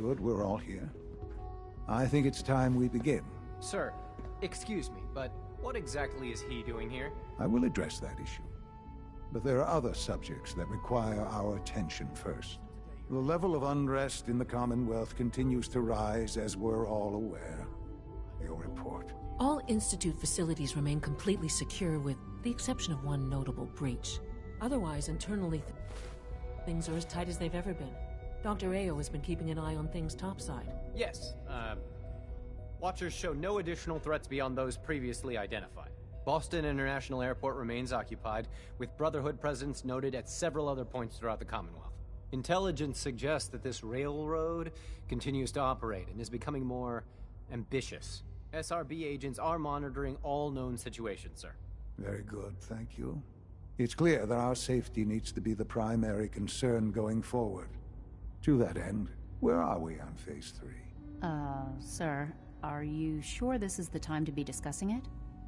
Good, we're all here. I think it's time we begin. Sir, excuse me, but what exactly is he doing here? I will address that issue. But there are other subjects that require our attention first. The level of unrest in the Commonwealth continues to rise, as we're all aware. Your report. All Institute facilities remain completely secure with the exception of one notable breach. Otherwise, internally, things are as tight as they've ever been. Dr. Ao has been keeping an eye on things topside. Yes, Watchers show no additional threats beyond those previously identified. Boston International Airport remains occupied, with Brotherhood presence noted at several other points throughout the Commonwealth. Intelligence suggests that this railroad continues to operate and is becoming more ambitious. SRB agents are monitoring all known situations, sir. Very good, thank you. It's clear that our safety needs to be the primary concern going forward. To that end, where are we on Phase 3? Sir, are you sure this is the time to be discussing it?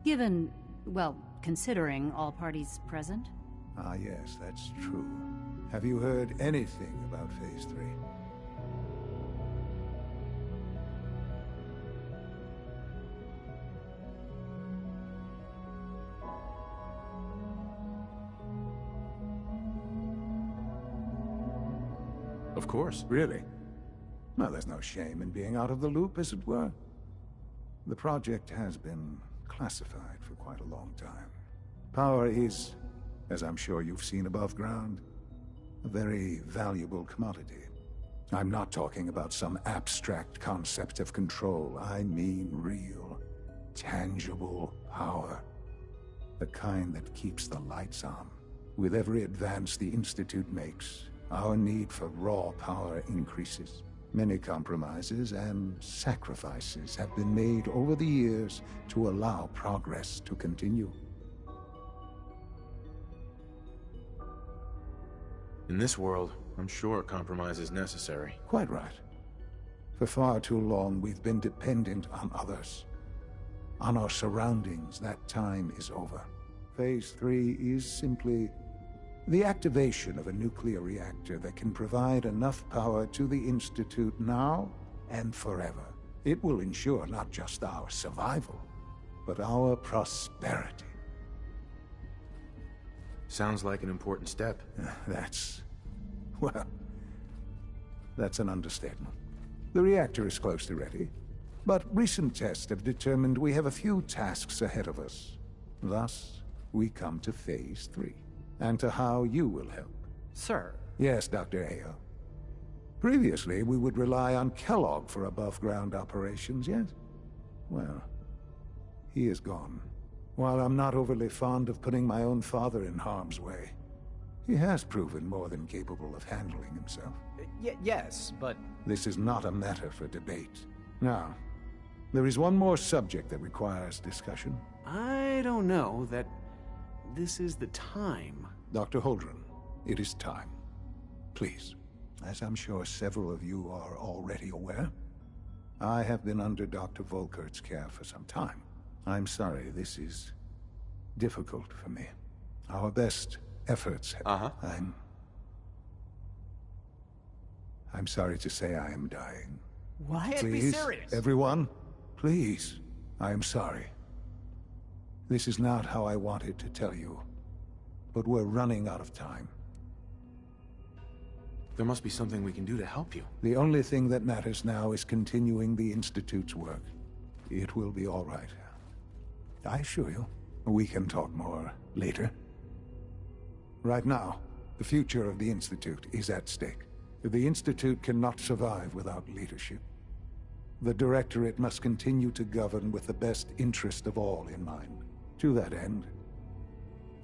Given, well, considering all parties present? Ah, yes, that's true. Have you heard anything about Phase 3? Of course. Really? Well, there's no shame in being out of the loop, as it were. The project has been classified for quite a long time. Power is, as I'm sure you've seen above ground, a very valuable commodity. I'm not talking about some abstract concept of control. I mean real, tangible power. The kind that keeps the lights on. With every advance the Institute makes, our need for raw power increases. Many compromises and sacrifices have been made over the years to allow progress to continue. In this world, I'm sure a compromise is necessary. Quite right. For far too long, we've been dependent on others. On our surroundings. That time is over. Phase 3 is simply the activation of a nuclear reactor that can provide enough power to the Institute now and forever. It will ensure not just our survival, but our prosperity. Sounds like an important step. Well, that's an understatement. The reactor is close to ready, but recent tests have determined we have a few tasks ahead of us. Thus, we come to Phase 3. And to how you will help. Sir. Yes, Dr. Ao. Previously, we would rely on Kellogg for above-ground operations, yes? Well, he is gone. While I'm not overly fond of putting my own father in harm's way, he has proven more than capable of handling himself. Yes, but... This is not a matter for debate. Now, there is one more subject that requires discussion. I don't know that this is the time. Dr. Holdren, it is time. Please, as I'm sure several of you are already aware, I have been under Dr. Volkert's care for some time. I'm sorry, this is difficult for me. Our best efforts have... I'm sorry to say I am dying. What? Can't be serious. Everyone, please. I am sorry. This is not how I wanted to tell you, but we're running out of time. There must be something we can do to help you. The only thing that matters now is continuing the Institute's work. It will be all right. I assure you, we can talk more later. Right now, the future of the Institute is at stake. The Institute cannot survive without leadership. The Directorate must continue to govern with the best interest of all in mind. To that end,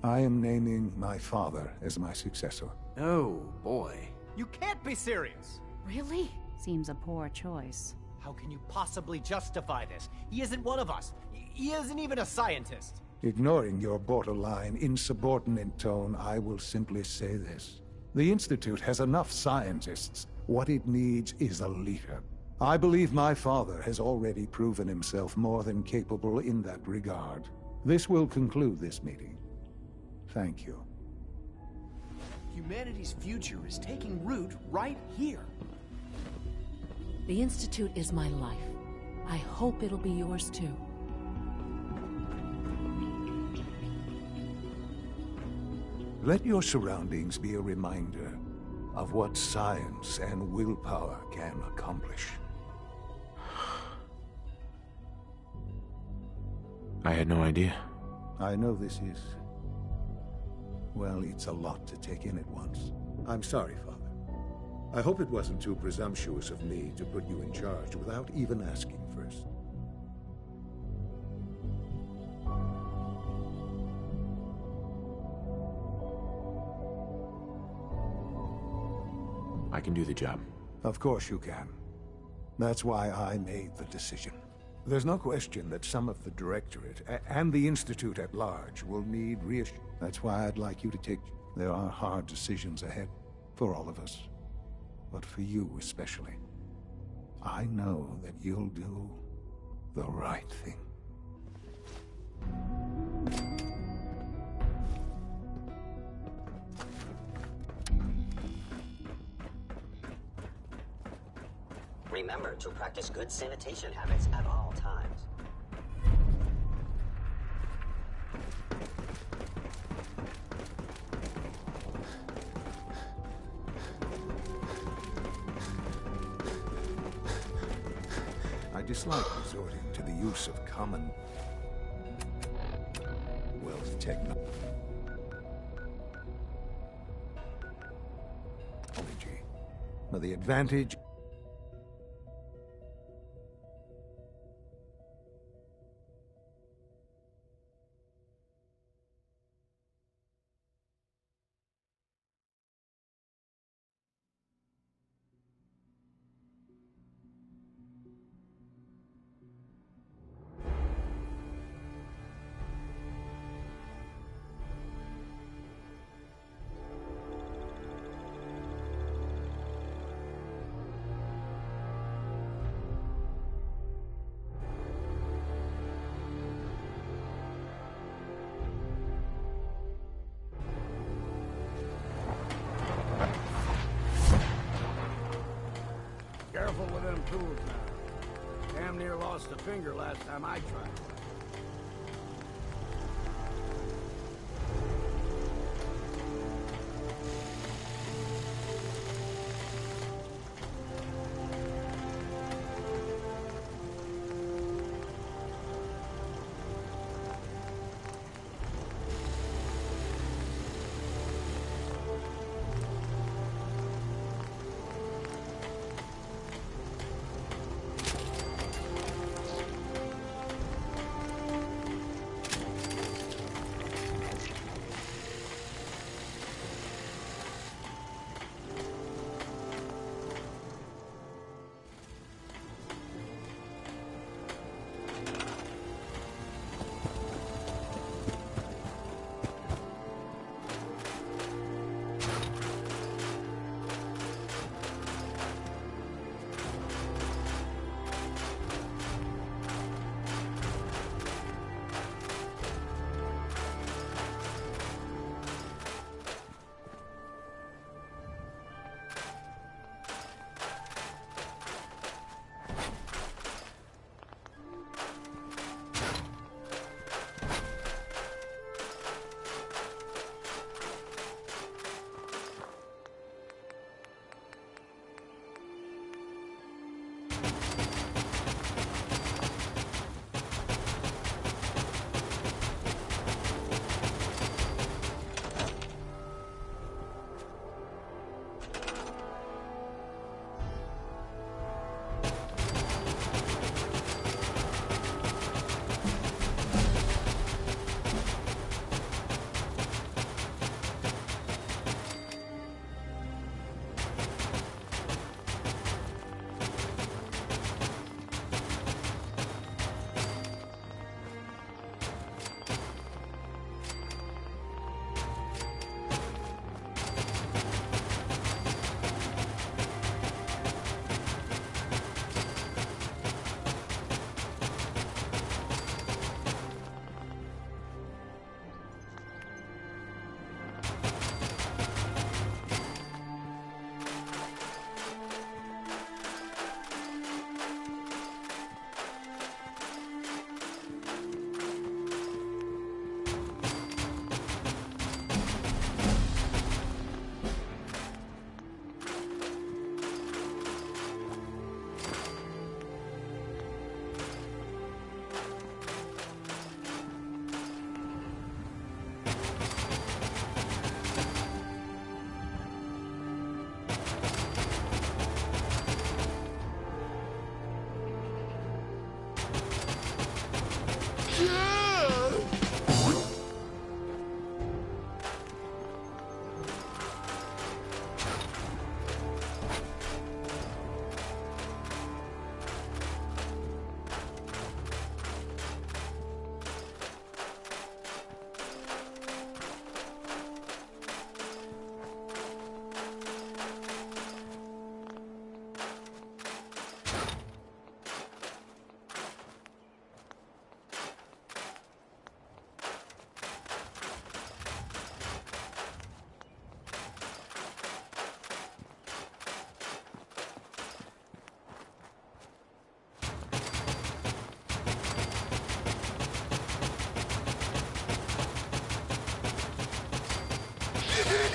I am naming my father as my successor. Oh, boy. You can't be serious! Really? Seems a poor choice. How can you possibly justify this? He isn't one of us. He isn't even a scientist. Ignoring your borderline, insubordinate tone, I will simply say this. The Institute has enough scientists. What it needs is a leader. I believe my father has already proven himself more than capable in that regard. This will conclude this meeting. Thank you. Humanity's future is taking root right here. The Institute is my life. I hope it'll be yours too. Let your surroundings be a reminder of what science and willpower can accomplish. I had no idea. I know this is... well, it's a lot to take in at once. I'm sorry, Father. I hope it wasn't too presumptuous of me to put you in charge without even asking first. I can do the job. Of course you can. That's why I made the decision. There's no question that some of the Directorate and the Institute at large will need reassurance. That's why I'd like you to take... There are hard decisions ahead for all of us. But for you especially. I know that you'll do the right thing. Remember to practice good sanitation habits at all times. I dislike resorting to the use of common wealth technology. But the advantage... Careful with them tools now. Damn near lost a finger last time I tried.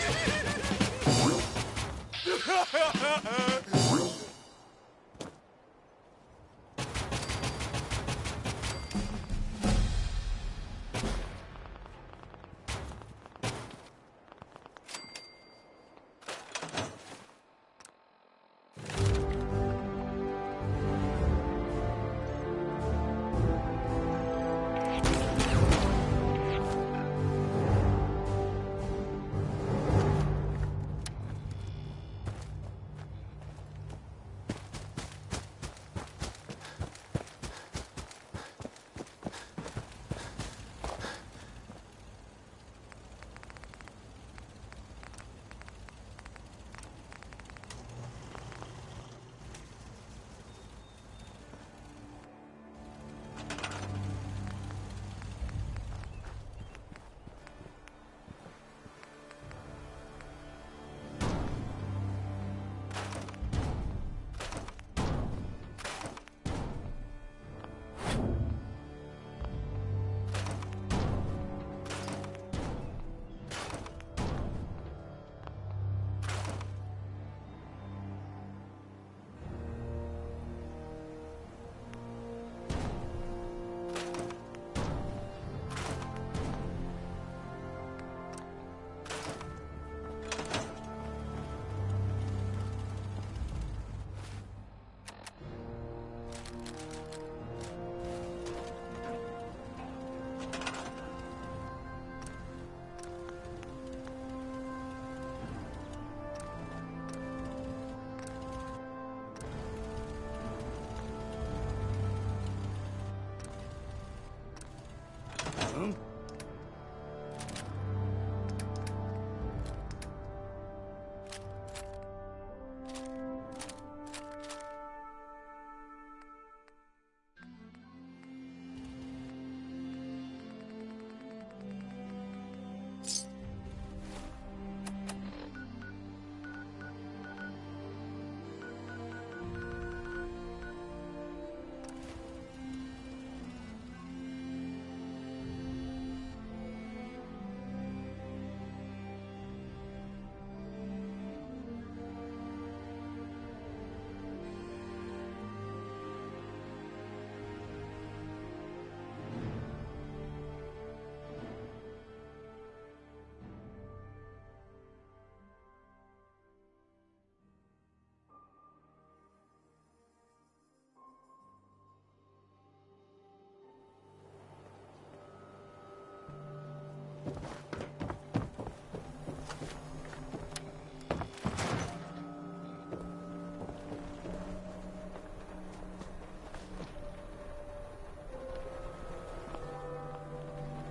Ugh!